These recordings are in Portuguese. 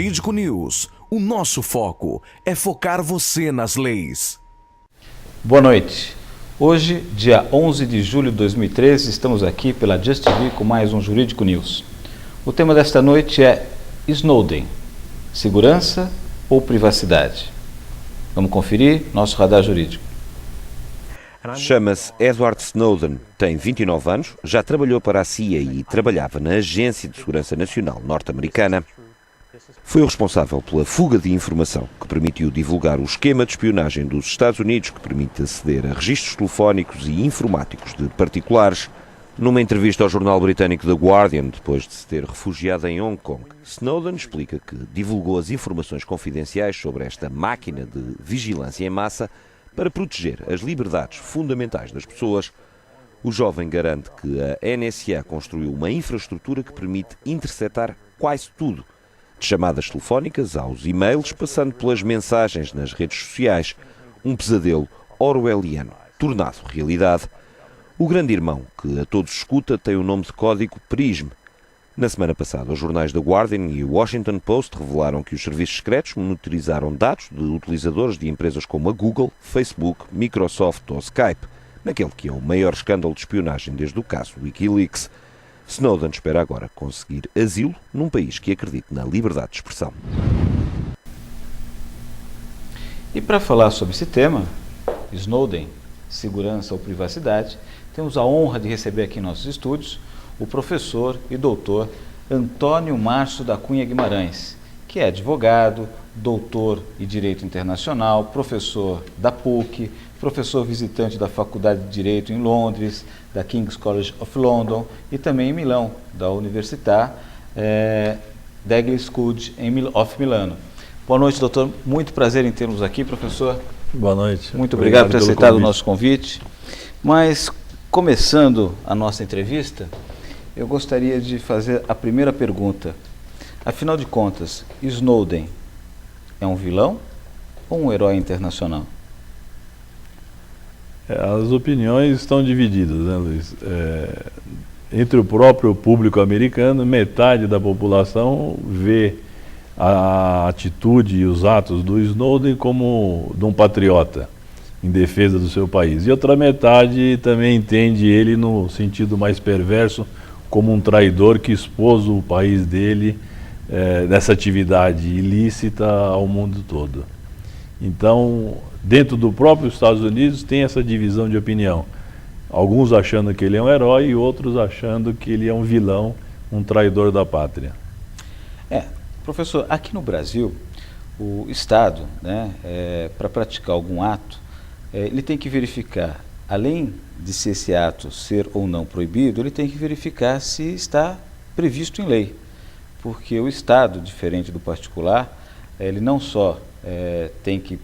Jurídico News. O nosso foco é focar você nas leis. Boa noite. Hoje, dia 11 de julho de 2013, estamos aqui pela Just TV com mais um Jurídico News. O tema desta noite é Snowden, segurança ou privacidade? Vamos conferir nosso radar jurídico. Chama-se Edward Snowden, tem 29 anos, já trabalhou para a CIA e trabalhava na Agência de Segurança Nacional norte-americana. Foi o responsável pela fuga de informação que permitiu divulgar o esquema de espionagem dos Estados Unidos que permite aceder a registros telefónicos e informáticos de particulares. Numa entrevista ao jornal britânico The Guardian, depois de se ter refugiado em Hong Kong, Snowden explica que divulgou as informações confidenciais sobre esta máquina de vigilância em massa para proteger as liberdades fundamentais das pessoas. O jovem garante que a NSA construiu uma infraestrutura que permite interceptar quase tudo, de chamadas telefónicas aos e-mails, passando pelas mensagens nas redes sociais. Um pesadelo orwelliano, tornado realidade. O grande irmão, que a todos escuta, tem o nome de código PRISM. Na semana passada, os jornais The Guardian e o Washington Post revelaram que os serviços secretos monitorizaram dados de utilizadores de empresas como a Google, Facebook, Microsoft ou Skype, naquele que é o maior escândalo de espionagem desde o caso Wikileaks. Snowden espera agora conseguir asilo num país que acredite na liberdade de expressão. E para falar sobre esse tema, Snowden, segurança ou privacidade, temos a honra de receber aqui em nossos estúdios o professor e doutor Antônio Márcio da Cunha Guimarães, que é advogado, doutor em Direito Internacional, professor da PUC, professor visitante da Faculdade de Direito em Londres, da King's College of London e também em Milão, da Università degli Studi of Milano. Boa noite, doutor. Muito prazer em termos aqui, professor. Boa noite. Muito obrigado por ter aceitado o nosso convite. Mas, começando a nossa entrevista, eu gostaria de fazer a primeira pergunta. Afinal de contas, Snowden é um vilão ou um herói internacional? As opiniões estão divididas, né, Luiz? Entre o próprio público americano, metade da população vê a atitude e os atos do Snowden como de um patriota em defesa do seu país. E outra metade também entende ele no sentido mais perverso, como um traidor que expôs o país dele nessa atividade ilícita ao mundo todo. Então, dentro do próprio Estados Unidos tem essa divisão de opinião. Alguns achando que ele é um herói e outros achando que ele é um vilão, um traidor da pátria. Professor, aqui no Brasil, o Estado, para praticar algum ato, ele tem que verificar, além de se esse ato ser ou não proibido, ele tem que verificar se está previsto em lei. Porque o Estado, diferente do particular, ele não só tem que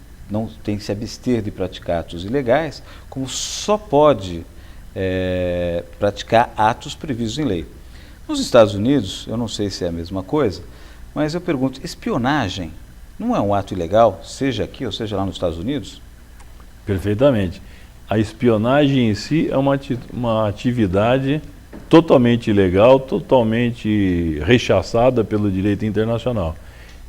se abster de praticar atos ilegais, como só pode praticar atos previstos em lei. Nos Estados Unidos, eu não sei se é a mesma coisa, mas eu pergunto, espionagem não é um ato ilegal, seja aqui ou seja lá nos Estados Unidos? Perfeitamente. A espionagem em si é uma atividade totalmente ilegal, totalmente rechaçada pelo direito internacional.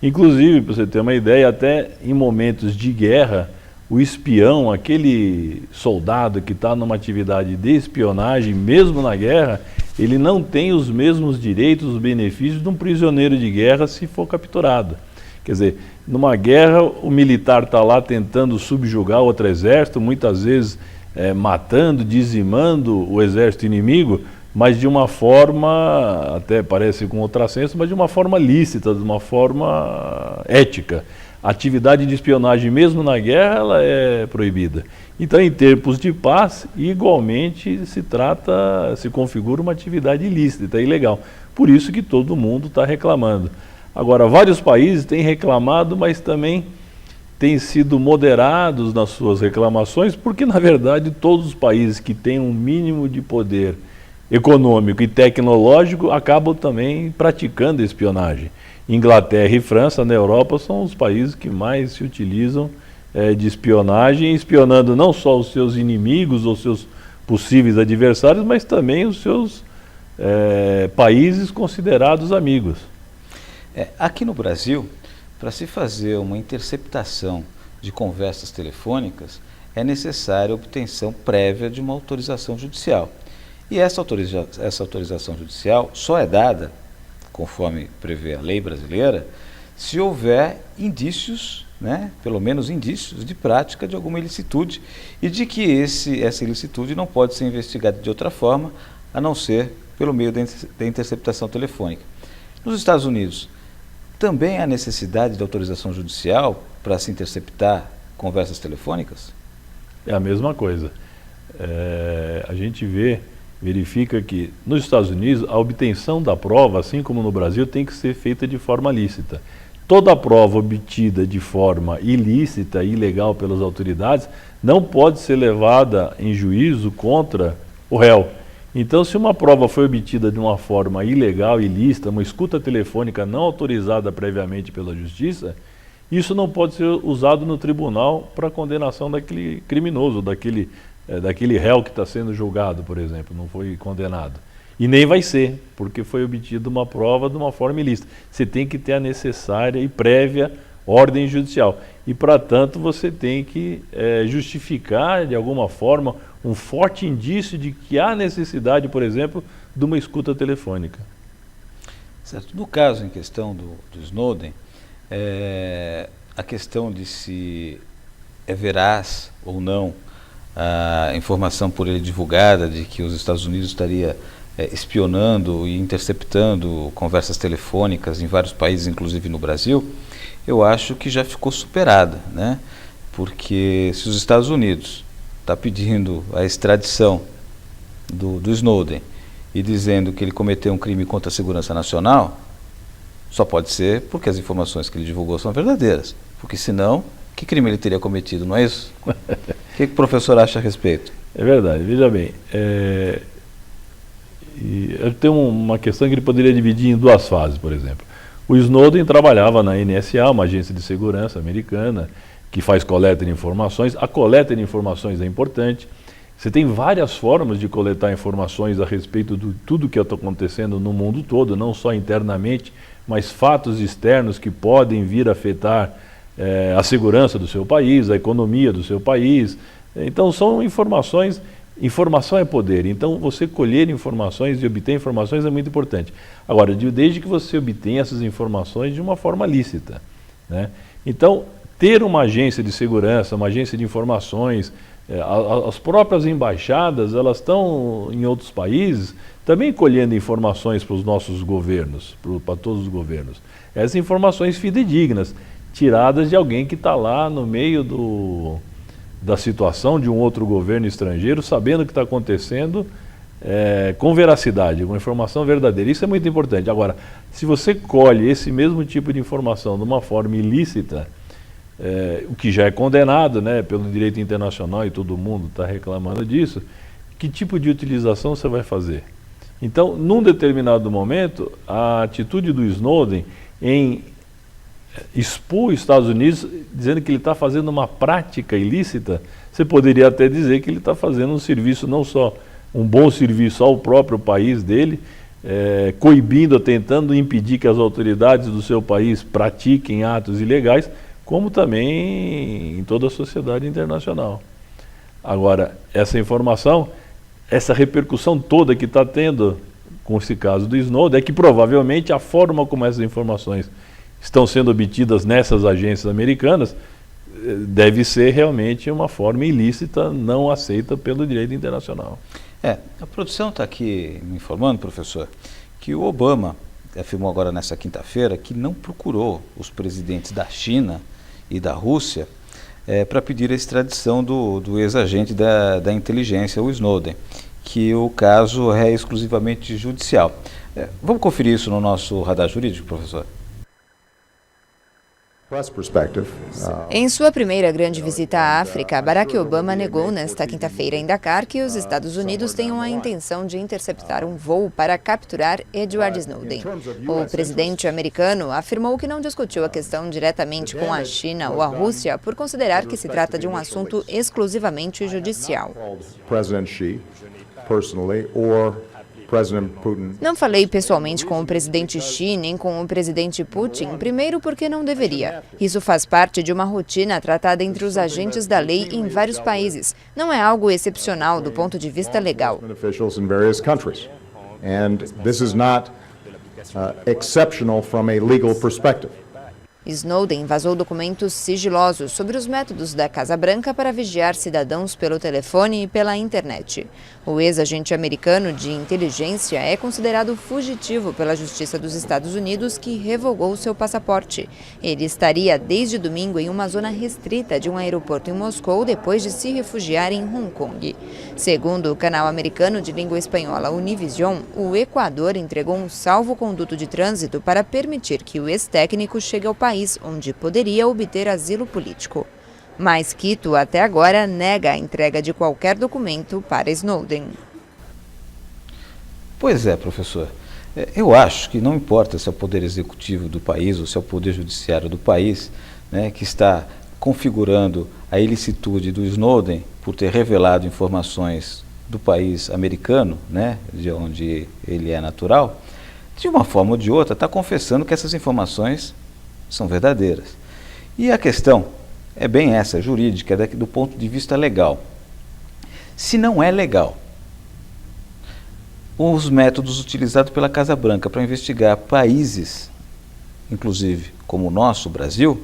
Inclusive, para você ter uma ideia, até em momentos de guerra, o espião, aquele soldado que está numa atividade de espionagem, mesmo na guerra, ele não tem os mesmos direitos, os benefícios de um prisioneiro de guerra se for capturado. Quer dizer, numa guerra, o militar está lá tentando subjugar outro exército, muitas vezes matando, dizimando o exército inimigo, mas de uma forma, até parece com contrassenso, mas de uma forma lícita, de uma forma ética. A atividade de espionagem, mesmo na guerra, ela é proibida. Então, em tempos de paz, igualmente se configura uma atividade ilícita, ilegal. Por isso que todo mundo está reclamando. Agora, vários países têm reclamado, mas também têm sido moderados nas suas reclamações, porque, na verdade, todos os países que têm um mínimo de poder econômico e tecnológico acabam também praticando espionagem. Inglaterra e França, na Europa, são os países que mais se utilizam de espionagem, espionando não só os seus inimigos ou seus possíveis adversários, mas também os seus países considerados amigos. Aqui no Brasil, para se fazer uma interceptação de conversas telefônicas, é necessária a obtenção prévia de uma autorização judicial. E essa autorização judicial só é dada, conforme prevê a lei brasileira, se houver indícios, pelo menos indícios de prática de alguma ilicitude e de que essa ilicitude não pode ser investigada de outra forma, a não ser pelo meio da interceptação telefônica. Nos Estados Unidos, também há necessidade de autorização judicial para se interceptar conversas telefônicas? É a mesma coisa. A gente verifica que nos Estados Unidos a obtenção da prova, assim como no Brasil, tem que ser feita de forma lícita. Toda prova obtida de forma ilícita e ilegal pelas autoridades não pode ser levada em juízo contra o réu. Então, se uma prova foi obtida de uma forma ilegal, ilícita, uma escuta telefônica não autorizada previamente pela justiça, isso não pode ser usado no tribunal para condenação daquele criminoso, daquele réu que está sendo julgado, por exemplo, não foi condenado. E nem vai ser, porque foi obtida uma prova de uma forma ilícita. Você tem que ter a necessária e prévia ordem judicial. E, para tanto, você tem que justificar, de alguma forma, um forte indício de que há necessidade, por exemplo, de uma escuta telefônica. Certo. No caso em questão do Snowden, a questão de se é veraz ou não a informação por ele divulgada de que os Estados Unidos estaria espionando e interceptando conversas telefônicas em vários países, inclusive no Brasil, eu acho que já ficou superada, porque se os Estados Unidos está pedindo a extradição do Snowden e dizendo que ele cometeu um crime contra a segurança nacional, só pode ser porque as informações que ele divulgou são verdadeiras, porque senão, que crime ele teria cometido, não é isso? O que o professor acha a respeito? É verdade, veja bem, eu tenho uma questão que ele poderia dividir em duas fases, por exemplo. O Snowden trabalhava na NSA, uma agência de segurança americana, que faz coleta de informações. A coleta de informações é importante. Você tem várias formas de coletar informações a respeito de tudo que está acontecendo no mundo todo, não só internamente, mas fatos externos que podem vir a afetar a segurança do seu país, a economia do seu país. Então são informações. Informação é poder, então você colher informações e obter informações é muito importante. Agora, desde que você obtenha essas informações de uma forma lícita, Então, ter uma agência de segurança, uma agência de informações, as próprias embaixadas, elas estão em outros países também colhendo informações para os nossos governos, para todos os governos. Essas informações fidedignas, tiradas de alguém que está lá no meio da situação de um outro governo estrangeiro, sabendo o que está acontecendo com veracidade, com informação verdadeira. Isso é muito importante. Agora, se você colhe esse mesmo tipo de informação de uma forma ilícita, o que já é condenado pelo direito internacional e todo mundo está reclamando disso, que tipo de utilização você vai fazer? Então, num determinado momento, a atitude do Snowden em expor os Estados Unidos, dizendo que ele está fazendo uma prática ilícita, você poderia até dizer que ele está fazendo um serviço, não só um bom serviço ao próprio país dele, coibindo, tentando impedir que as autoridades do seu país pratiquem atos ilegais, como também em toda a sociedade internacional. Agora, essa informação, essa repercussão toda que está tendo com esse caso do Snowden, é que provavelmente a forma como essas informações estão sendo obtidas nessas agências americanas deve ser realmente uma forma ilícita, não aceita pelo direito internacional. A produção está aqui me informando, professor, que o Obama afirmou agora nessa quinta-feira que não procurou os presidentes da China e da Rússia para pedir a extradição do ex-agente da inteligência, o Snowden, que o caso é exclusivamente judicial. Vamos conferir isso no nosso radar jurídico, professor? Em sua primeira grande visita à África, Barack Obama negou nesta quinta-feira em Dakar que os Estados Unidos tenham a intenção de interceptar um voo para capturar Edward Snowden. O presidente americano afirmou que não discutiu a questão diretamente com a China ou a Rússia por considerar que se trata de um assunto exclusivamente judicial. Não falei pessoalmente com o presidente Xi nem com o presidente Putin, primeiro porque não deveria. Isso faz parte de uma rotina tratada entre os agentes da lei em vários países. Não é algo excepcional do ponto de vista legal. Exceptional from a legal perspective. Snowden vazou documentos sigilosos sobre os métodos da Casa Branca para vigiar cidadãos pelo telefone e pela internet. O ex-agente americano de inteligência é considerado fugitivo pela Justiça dos Estados Unidos, que revogou seu passaporte. Ele estaria desde domingo em uma zona restrita de um aeroporto em Moscou depois de se refugiar em Hong Kong. Segundo o canal americano de língua espanhola Univision, o Equador entregou um salvo-conduto de trânsito para permitir que o ex-técnico chegue ao país, onde poderia obter asilo político. Mas Quito, até agora, nega a entrega de qualquer documento para Snowden. Pois é, professor. Eu acho que não importa se é o poder executivo do país ou se é o poder judiciário do país, né, que está configurando a ilicitude do Snowden por ter revelado informações do país americano, né, de onde ele é natural, de uma forma ou de outra está confessando que essas informações são verdadeiras. E a questão é bem essa, jurídica, é do ponto de vista legal. Se não é legal os métodos utilizados pela Casa Branca para investigar países, inclusive como o nosso, Brasil,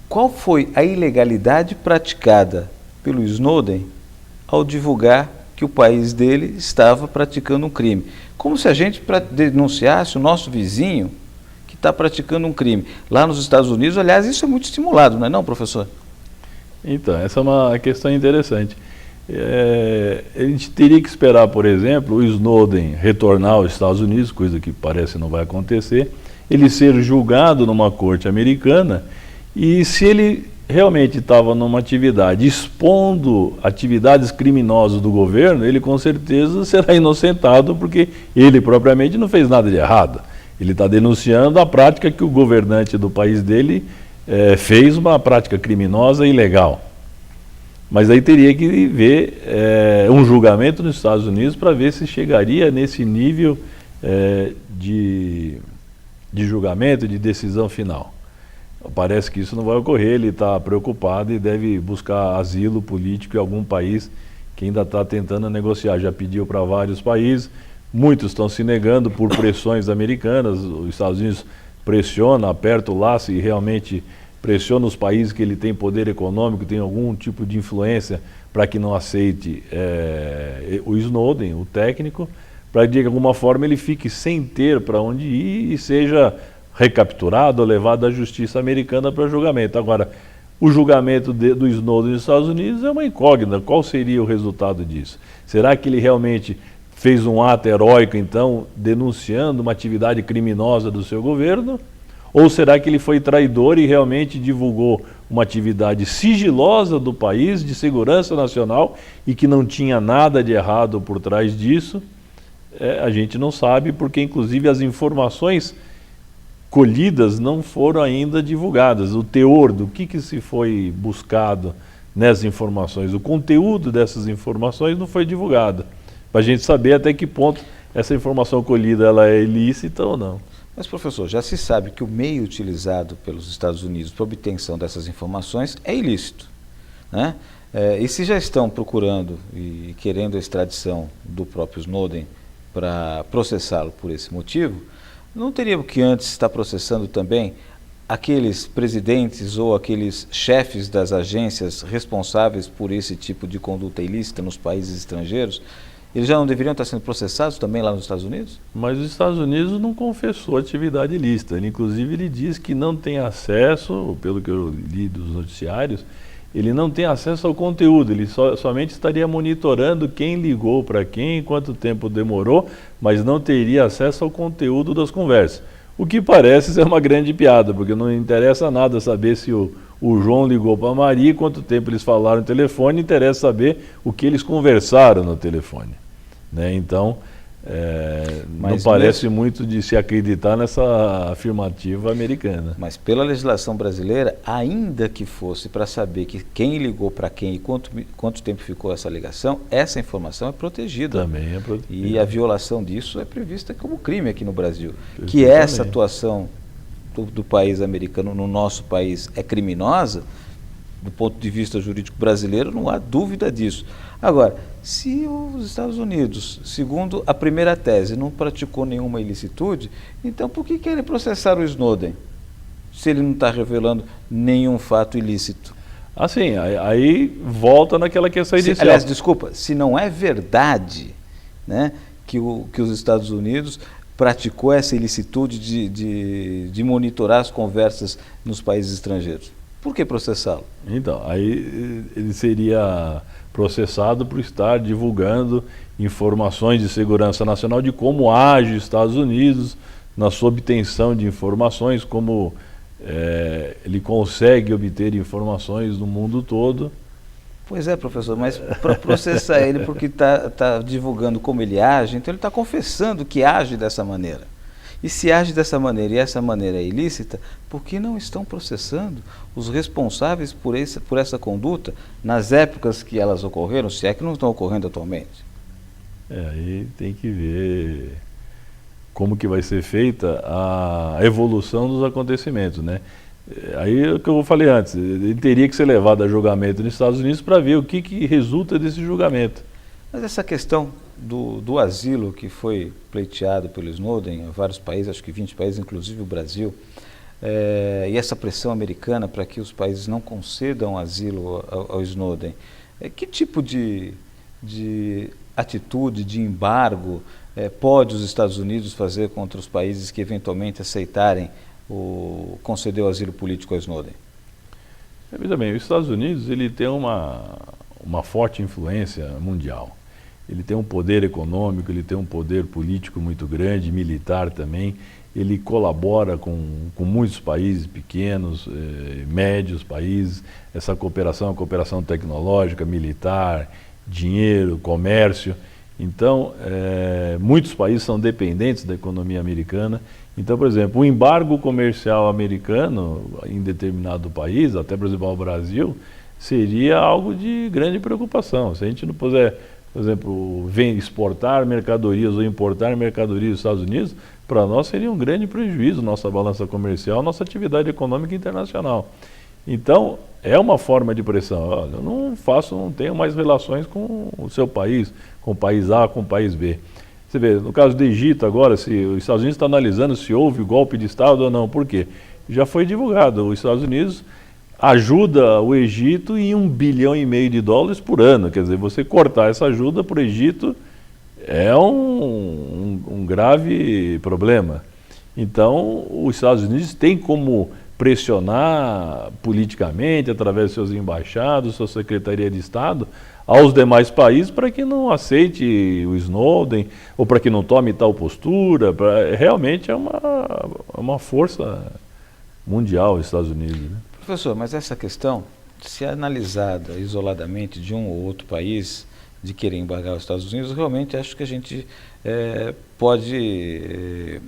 qual foi a ilegalidade praticada pelo Snowden ao divulgar que o país dele estava praticando um crime? Como se a gente denunciasse o nosso vizinho que está praticando um crime. Lá nos Estados Unidos, aliás, isso é muito estimulado, não é não, professor? Então, essa é uma questão interessante. A gente teria que esperar, por exemplo, o Snowden retornar aos Estados Unidos, coisa que parece não vai acontecer, ele ser julgado numa corte americana, e se ele realmente estava numa atividade expondo atividades criminosas do governo, ele com certeza será inocentado, porque ele propriamente não fez nada de errado. Ele está denunciando a prática que o governante do país dele fez, uma prática criminosa e ilegal. Mas aí teria que ver um julgamento nos Estados Unidos para ver se chegaria nesse nível de julgamento, de decisão final. Parece que isso não vai ocorrer, ele está preocupado e deve buscar asilo político em algum país que ainda está tentando negociar. Já pediu para vários países, muitos estão se negando por pressões americanas. Os Estados Unidos pressiona, aperta o laço e realmente pressiona os países que ele tem poder econômico, tem algum tipo de influência para que não aceite o Snowden, o técnico, para que de alguma forma ele fique sem ter para onde ir e seja recapturado ou levado à justiça americana para julgamento. Agora, o julgamento do Snowden nos Estados Unidos é uma incógnita. Qual seria o resultado disso? Será que ele realmente fez um ato heróico, então, denunciando uma atividade criminosa do seu governo? Ou será que ele foi traidor e realmente divulgou uma atividade sigilosa do país, de segurança nacional, e que não tinha nada de errado por trás disso? A gente não sabe, porque inclusive as informações colhidas não foram ainda divulgadas. O teor do que se foi buscado nessas informações, o conteúdo dessas informações não foi divulgado, para a gente saber até que ponto essa informação colhida ela é ilícita ou não. Mas, professor, já se sabe que o meio utilizado pelos Estados Unidos para obtenção dessas informações é ilícito, né? E se já estão procurando e querendo a extradição do próprio Snowden para processá-lo por esse motivo, não teria que antes estar processando também aqueles presidentes ou aqueles chefes das agências responsáveis por esse tipo de conduta ilícita nos países estrangeiros? Eles já não deveriam estar sendo processados também lá nos Estados Unidos? Mas os Estados Unidos não confessou atividade ilícita. Inclusive, ele diz que não tem acesso, pelo que eu li dos noticiários, ele não tem acesso ao conteúdo, ele somente estaria monitorando quem ligou para quem, quanto tempo demorou, mas não teria acesso ao conteúdo das conversas. O que parece ser uma grande piada, porque não interessa nada saber se o João ligou para a Maria, quanto tempo eles falaram no telefone, interessa saber o que eles conversaram no telefone, né? Então, não parece muito de se acreditar nessa afirmativa americana. Mas pela legislação brasileira, ainda que fosse para saber que quem ligou para quem e quanto tempo ficou essa ligação, essa informação é protegida. Também é protegida. E a violação disso é prevista como crime aqui no Brasil. Que essa atuação do país americano no nosso país é criminosa, do ponto de vista jurídico brasileiro, não há dúvida disso. Agora, se os Estados Unidos, segundo a primeira tese, não praticou nenhuma ilicitude, então por que querem processar o Snowden, se ele não está revelando nenhum fato ilícito? Assim, aí volta naquela questão inicial. Aliás, desculpa, se não é verdade, né, que os Estados Unidos praticou essa ilicitude de monitorar as conversas nos países estrangeiros, por que processá-lo? Então, aí ele seria processado por estar divulgando informações de segurança nacional de como age os Estados Unidos na sua obtenção de informações, como ele consegue obter informações no mundo todo. Pois é, professor, mas para processar ele porque está divulgando como ele age, então ele está confessando que age dessa maneira. E se age dessa maneira e essa maneira é ilícita, por que não estão processando os responsáveis por essa conduta nas épocas que elas ocorreram, se é que não estão ocorrendo atualmente? Aí tem que ver como que vai ser feita a evolução dos acontecimentos, né? Aí é o que eu falei antes, ele teria que ser levado a julgamento nos Estados Unidos para ver o que resulta desse julgamento. Mas essa questão do asilo que foi pleiteado pelo Snowden em vários países, acho que 20 países, inclusive o Brasil, e essa pressão americana para que os países não concedam asilo ao Snowden, que tipo de atitude, de embargo pode os Estados Unidos fazer contra os países que eventualmente aceitarem conceder o asilo político ao Snowden? Veja bem, os Estados Unidos ele tem uma forte influência mundial. Ele tem um poder econômico, ele tem um poder político muito grande, militar também. Ele colabora com muitos países pequenos, médios países. Essa cooperação é uma cooperação tecnológica, militar, dinheiro, comércio. Então, muitos países são dependentes da economia americana. Então, por exemplo, o embargo comercial americano em determinado país, até por exemplo ao Brasil, seria algo de grande preocupação. Se a gente não puder, por exemplo, exportar mercadorias ou importar mercadorias dos Estados Unidos, para nós seria um grande prejuízo, nossa balança comercial, nossa atividade econômica internacional. Então, é uma forma de pressão. Olha, eu não tenho mais relações com o seu país, com o país A, com o país B. Você vê, no caso do Egito agora, se os Estados Unidos estão analisando se houve golpe de Estado ou não. Por quê? Já foi divulgado, os Estados Unidos ajuda o Egito em $1,5 bilhão por ano. Quer dizer, você cortar essa ajuda para o Egito é um grave problema. Então, os Estados Unidos têm como pressionar politicamente, através de seus embaixados, sua Secretaria de Estado, aos demais países para que não aceite o Snowden, ou para que não tome tal postura. Realmente é uma força mundial os Estados Unidos, né? Professor, mas essa questão, se analisada isoladamente de um ou outro país, de querer embargar os Estados Unidos, realmente acho que a gente pode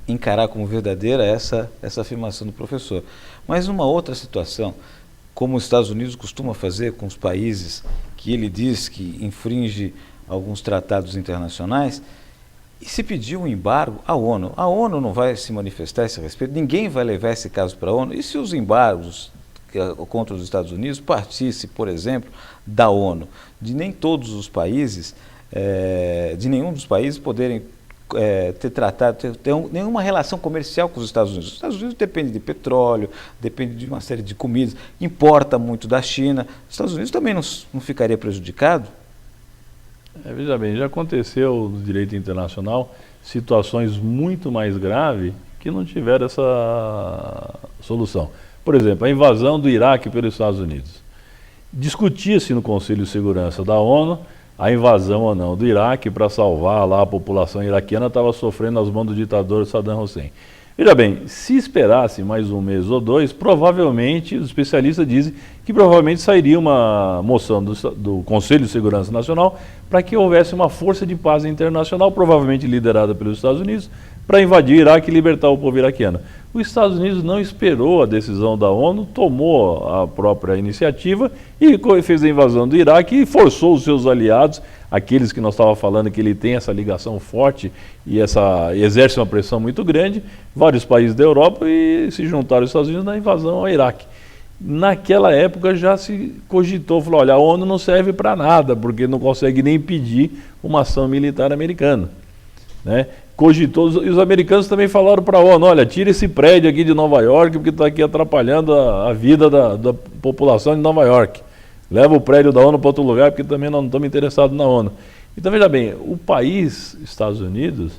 encarar como verdadeira essa afirmação do professor. Mas numa outra situação, como os Estados Unidos costuma fazer com os países que ele diz que infringe alguns tratados internacionais, e se pedir um embargo à ONU, a ONU não vai se manifestar a esse respeito, ninguém vai levar esse caso para a ONU. E se os embargos contra os Estados Unidos partissem, por exemplo, da ONU, de nem todos os países, de nenhum dos países poderem ter nenhuma relação comercial com os Estados Unidos. Os Estados Unidos depende de petróleo, depende de uma série de comidas, importa muito da China. Os Estados Unidos também não ficaria prejudicado? Veja bem, já aconteceu no direito internacional situações muito mais graves que não tiveram essa solução. Por exemplo, a invasão do Iraque pelos Estados Unidos. Discutia-se no Conselho de Segurança da ONU a invasão ou não do Iraque para salvar lá a população iraquiana estava sofrendo às mãos do ditador Saddam Hussein. Veja bem, se esperasse mais um mês ou dois, provavelmente os especialistas dizem que que provavelmente sairia uma moção do Conselho de Segurança Nacional para que houvesse uma força de paz internacional, provavelmente liderada pelos Estados Unidos, para invadir o Iraque e libertar o povo iraquiano. Os Estados Unidos não esperou a decisão da ONU, tomou a própria iniciativa e fez a invasão do Iraque e forçou os seus aliados, aqueles que nós estávamos falando que ele tem essa ligação forte e exerce uma pressão muito grande, vários países da Europa e se juntaram aos Estados Unidos na invasão ao Iraque. Naquela época já se cogitou, falou, olha, a ONU não serve para nada, porque não consegue nem impedir uma ação militar americana, né? Cogitou, e os americanos também falaram para a ONU, olha, tira esse prédio aqui de Nova York, porque está aqui atrapalhando a vida da população de Nova York. Leva o prédio da ONU para outro lugar, porque também nós não estamos interessados na ONU. Então, veja bem, o país, Estados Unidos,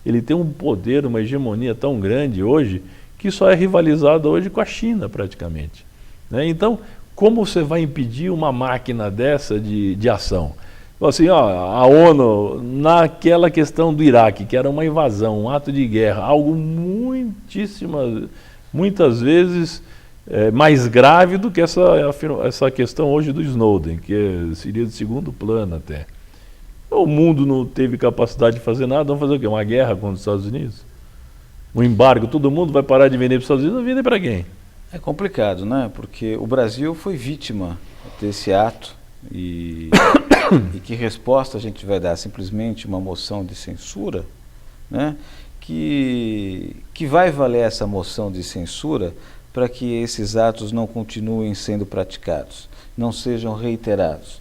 ele tem um poder, uma hegemonia tão grande hoje, que só é rivalizado hoje com a China, praticamente, né? Então, como você vai impedir uma máquina dessa de ação? Assim, ó, a ONU, naquela questão do Iraque, que era uma invasão, um ato de guerra, algo muitas vezes mais grave do que essa questão hoje do Snowden, que seria de segundo plano até. O mundo não teve capacidade de fazer nada, vamos fazer o quê? Uma guerra contra os Estados Unidos? Um embargo, todo mundo vai parar de vender para os Estados Unidos, não vender para quem? É complicado, né? Porque o Brasil foi vítima desse ato e que resposta a gente vai dar? Simplesmente uma moção de censura, né? Que vai valer essa moção de censura para que esses atos não continuem sendo praticados, não sejam reiterados.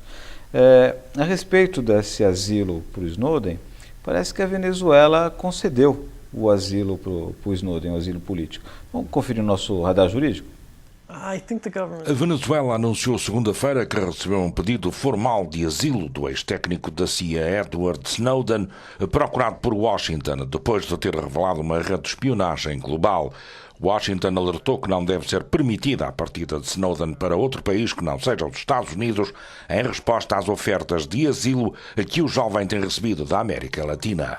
A respeito desse asilo para o Snowden, parece que a Venezuela concedeu o asilo para o Snowden, o asilo político. Vamos conferir o nosso radar jurídico? A Venezuela anunciou segunda-feira que recebeu um pedido formal de asilo do ex-técnico da CIA Edward Snowden, procurado por Washington depois de ter revelado uma rede de espionagem global. Washington alertou que não deve ser permitida a partida de Snowden para outro país que não seja os Estados Unidos, em resposta às ofertas de asilo que o jovem tem recebido da América Latina.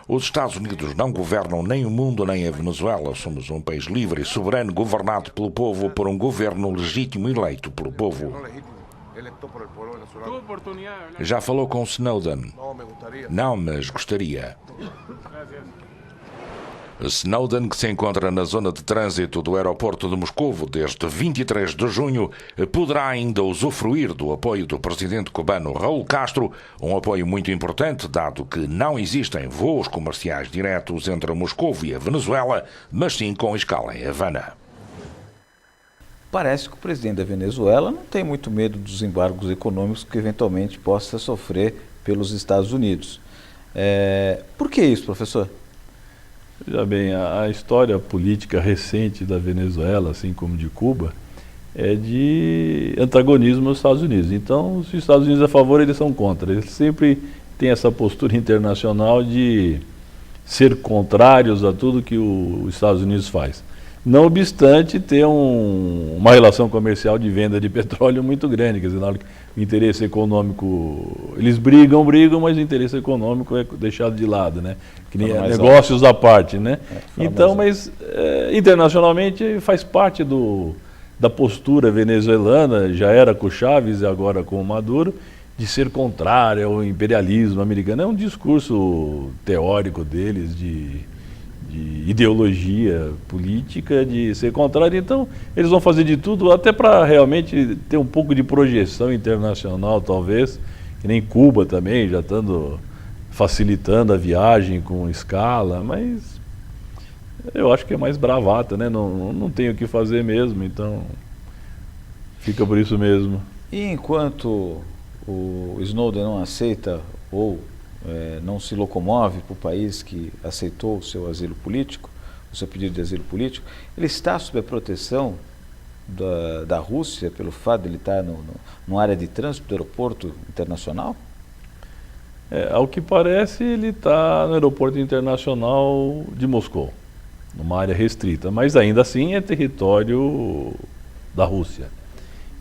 Os Estados Unidos não governam nem o mundo nem a Venezuela. Somos um país livre e soberano, governado pelo povo por um governo legítimo eleito pelo povo. Já falou com Snowden? Não, mas gostaria. Snowden, que se encontra na zona de trânsito do aeroporto de Moscovo desde 23 de junho, poderá ainda usufruir do apoio do presidente cubano Raul Castro, um apoio muito importante, dado que não existem voos comerciais diretos entre Moscovo e a Venezuela, mas sim com escala em Havana. Parece que o presidente da Venezuela não tem muito medo dos embargos econômicos que eventualmente possa sofrer pelos Estados Unidos. Por que isso, professor? Veja bem, a história política recente da Venezuela, assim como de Cuba, é de antagonismo aos Estados Unidos. Então, se os Estados Unidos é a favor, eles são contra. Eles sempre têm essa postura internacional de ser contrários a tudo que os Estados Unidos faz. Não obstante ter uma relação comercial de venda de petróleo muito grande, quer dizer, o interesse econômico, eles brigam, mas o interesse econômico é deixado de lado, né? Que nem negócios à parte, né? Então, mas internacionalmente faz parte da postura venezuelana, já era com Chávez e agora com o Maduro, de ser contrário ao imperialismo americano. É um discurso teórico deles, de ideologia política, de ser contrário. Então, eles vão fazer de tudo, até para realmente ter um pouco de projeção internacional, talvez, que nem Cuba também, já estando facilitando a viagem com escala, mas eu acho que é mais bravata, né? Não tem o que fazer mesmo, então fica por isso mesmo. E enquanto o Snowden não aceita ou não se locomove para o país que aceitou o seu asilo político, o seu pedido de asilo político, ele está sob a proteção da Rússia pelo fato de ele estar numa área de trânsito do aeroporto internacional? Ao que parece, ele está no aeroporto internacional de Moscou, numa área restrita, mas ainda assim é território da Rússia.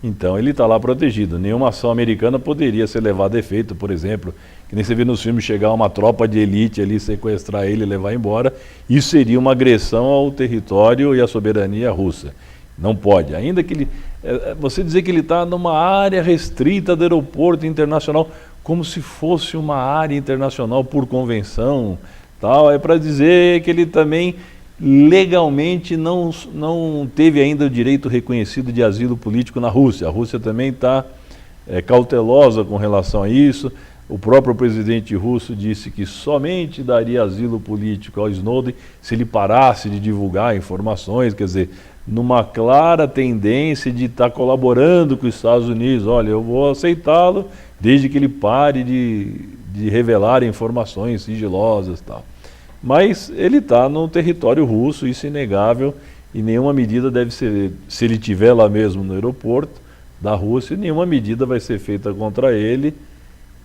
Então ele está lá protegido. Nenhuma ação americana poderia ser levada a efeito, por exemplo, que nem você vê nos filmes chegar uma tropa de elite ali, sequestrar ele e levar embora. Isso seria uma agressão ao território e à soberania russa. Não pode. Ainda que Você dizer que ele está numa área restrita do aeroporto internacional, como se fosse uma área internacional por convenção, tal, é para dizer que ele também legalmente não teve ainda o direito reconhecido de asilo político na Rússia. A Rússia também está cautelosa com relação a isso. O próprio presidente russo disse que somente daria asilo político ao Snowden se ele parasse de divulgar informações, quer dizer, numa clara tendência de estar colaborando com os Estados Unidos. Olha, eu vou aceitá-lo desde que ele pare de revelar informações sigilosas e tal. Mas ele está no território russo, isso é inegável, e nenhuma medida deve ser, se ele estiver lá mesmo no aeroporto da Rússia, nenhuma medida vai ser feita contra ele,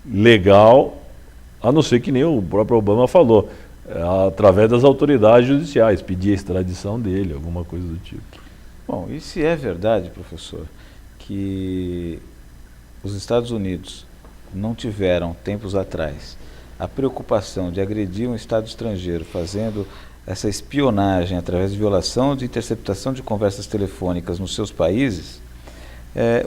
legal, a não ser que nem o próprio Obama falou, através das autoridades judiciais, pedir a extradição dele, alguma coisa do tipo. Bom, e se é verdade, professor, que os Estados Unidos não tiveram, tempos atrás, a preocupação de agredir um Estado estrangeiro fazendo essa espionagem através de violação de interceptação de conversas telefônicas nos seus países,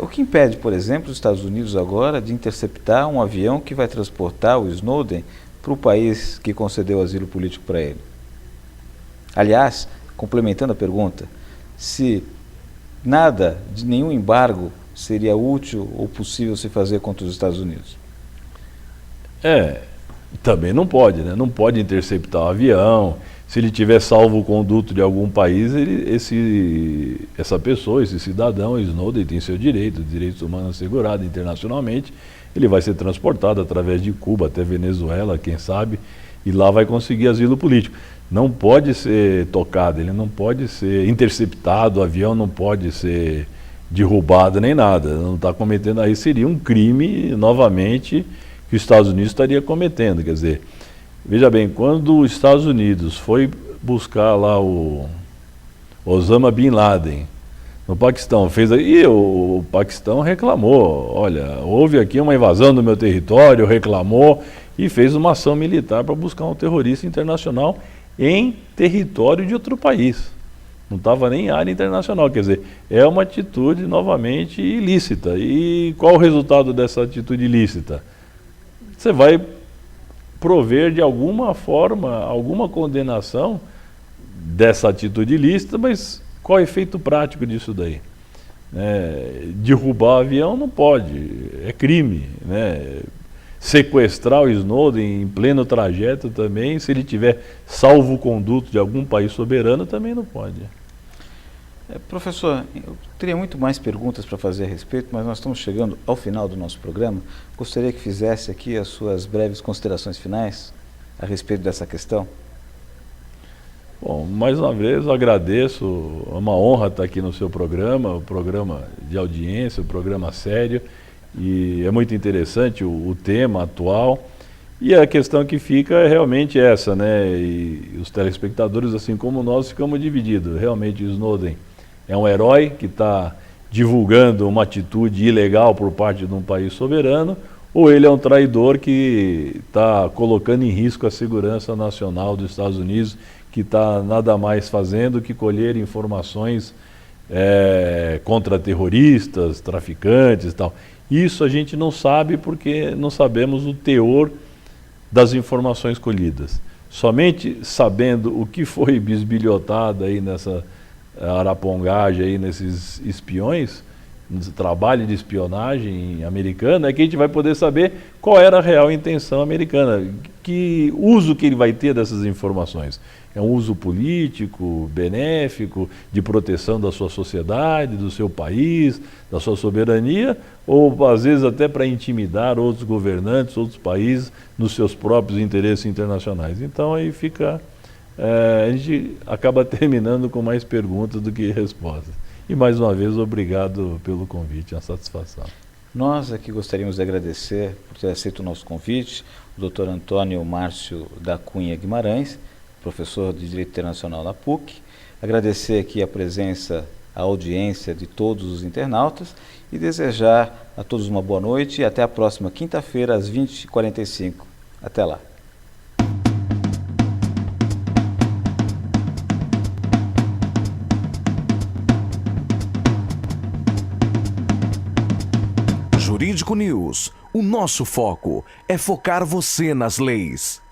o que impede, por exemplo, os Estados Unidos agora de interceptar um avião que vai transportar o Snowden para o país que concedeu asilo político para ele? Aliás, complementando a pergunta, se nada de nenhum embargo seria útil ou possível se fazer contra os Estados Unidos? Também não pode, né? Não pode interceptar o avião. Se ele tiver salvo-conduto de algum país, essa pessoa, esse cidadão, Snowden, tem seu direito, direitos humanos assegurados internacionalmente, ele vai ser transportado através de Cuba até Venezuela, quem sabe, e lá vai conseguir asilo político. Não pode ser tocado, ele não pode ser interceptado, o avião não pode ser derrubado nem nada. Não está cometendo, aí seria um crime, novamente, que os Estados Unidos estaria cometendo. Quer dizer, veja bem, quando os Estados Unidos foi buscar lá o Osama Bin Laden no Paquistão, e o Paquistão reclamou, olha, houve aqui uma invasão do meu território, reclamou e fez uma ação militar para buscar um terrorista internacional em território de outro país. Não estava nem em área internacional, quer dizer, é uma atitude novamente ilícita. E qual o resultado dessa atitude ilícita? Você vai prover de alguma forma, alguma condenação dessa atitude ilícita, mas qual é o efeito prático disso daí? Derrubar o avião não pode, é crime, né? Sequestrar o Snowden em pleno trajeto também, se ele tiver salvo-conduto de algum país soberano, também não pode. Professor, eu teria muito mais perguntas para fazer a respeito, mas nós estamos chegando ao final do nosso programa. Gostaria que fizesse aqui as suas breves considerações finais a respeito dessa questão. Bom, mais uma vez eu agradeço, é uma honra estar aqui no seu programa, o programa de audiência, o programa sério, e é muito interessante o tema atual. E a questão que fica é realmente essa, né? E os telespectadores, assim como nós, ficamos divididos. Realmente o Snowden é um herói que está divulgando uma atitude ilegal por parte de um país soberano, ou ele é um traidor que está colocando em risco a segurança nacional dos Estados Unidos, que está nada mais fazendo que colher informações contra terroristas, traficantes e tal. Isso a gente não sabe porque não sabemos o teor das informações colhidas. Somente sabendo o que foi bisbilhotado aí nessa arapongagem, aí nesses espiões, nesse trabalho de espionagem americana, é que a gente vai poder saber qual era a real intenção americana, que uso que ele vai ter dessas informações. É um uso político, benéfico, de proteção da sua sociedade, do seu país, da sua soberania, ou às vezes até para intimidar outros governantes, outros países, nos seus próprios interesses internacionais. Então aí fica, a gente acaba terminando com mais perguntas do que respostas. E mais uma vez, obrigado pelo convite, é uma satisfação. Nós aqui gostaríamos de agradecer por ter aceito o nosso convite, o Dr. Antônio Márcio da Cunha Guimarães, professor de Direito Internacional na PUC, agradecer aqui a presença, a audiência de todos os internautas e desejar a todos uma boa noite e até a próxima quinta-feira às 20h45. Até lá. Jurídico News. O nosso foco é focar você nas leis.